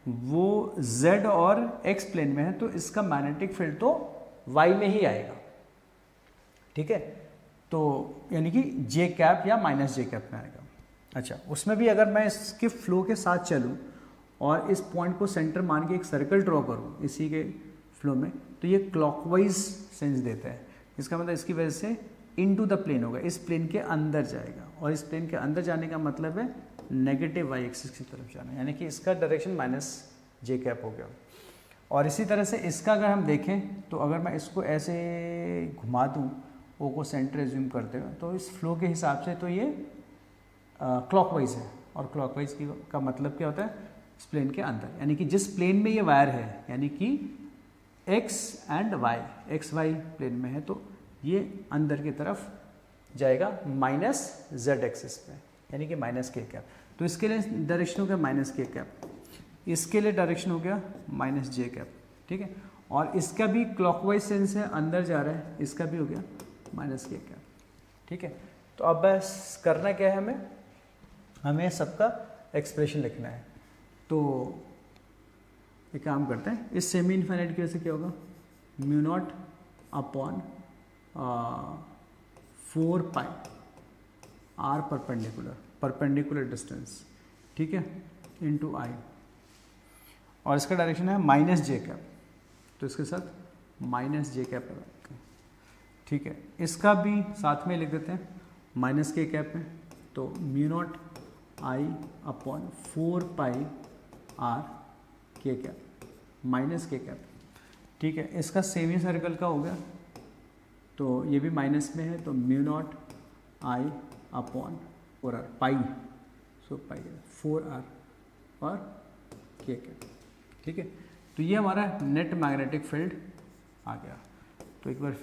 वो z और x plane में है, तो इसका मैग्नेटिक फील्ड तो y में ही आएगा, ठीक है। तो यानी कि j कैप या माइनस j कैप में आएगा। अच्छा, उसमें भी अगर मैं इसके फ्लो के साथ चलूँ और इस पॉइंट को सेंटर मान के एक सर्कल ड्रॉ करूँ इसी के फ्लो में, तो ये क्लॉकवाइज सेंस देता है। इसका मतलब इसकी वजह से इनटू द प्लेन होगा, इस प्लेन के अंदर जाएगा, और इस प्लेन के अंदर जाने का मतलब है नेगेटिव वाई एक्सिस की तरफ जाना, यानी कि इसका डायरेक्शन माइनस जे कैप हो गया। और इसी तरह से इसका अगर हम देखें तो अगर मैं इसको ऐसे घुमा दूँ ओ को सेंटर एज्यूम करते हुए, तो इस फ्लो के हिसाब से तो ये क्लॉकवाइज है, और क्लॉकवाइज का मतलब क्या होता है, इस प्लेन के अंदर, यानी कि जिस प्लेन में ये वायर है, यानी कि x and y, x y plane में है, तो ये अंदर की तरफ जाएगा माइनस जेड एक्सिस पे, यानी कि माइनस के कैप। तो इसके लिए डायरेक्शन हो गया माइनस के कैप, इसके लिए डायरेक्शन हो गया माइनस जे कैप, ठीक है। और इसका भी क्लॉकवाइज सेंस है, अंदर जा रहा है, इसका भी हो गया माइनस के कैप, ठीक है। तो अब बस करना क्या है, हमें सबका एक्सप्रेशन लिखना है। तो एक काम करते हैं, इस सेमी इनफाइनाइट की वजह से क्या होगा, mu naught upon 4 pi r perpendicular distance, ठीक है, इनटू आई, और इसका डायरेक्शन है माइनस जे कैप, तो इसके साथ माइनस जे कैप लगा, ठीक है। इसका भी साथ में लिख देते हैं, माइनस के कैप है, तो mu naught I upon 4 pi r k cap minus k cap, ठीक है। इसका सेमी सर्कल का हो गया, तो ये भी माइनस में है, तो mu naught I upon 4 r pi, so pi 4 r और के कैप, ठीक है। तो ये हमारा नेट मैग्नेटिक फील्ड आ गया। तो एक बार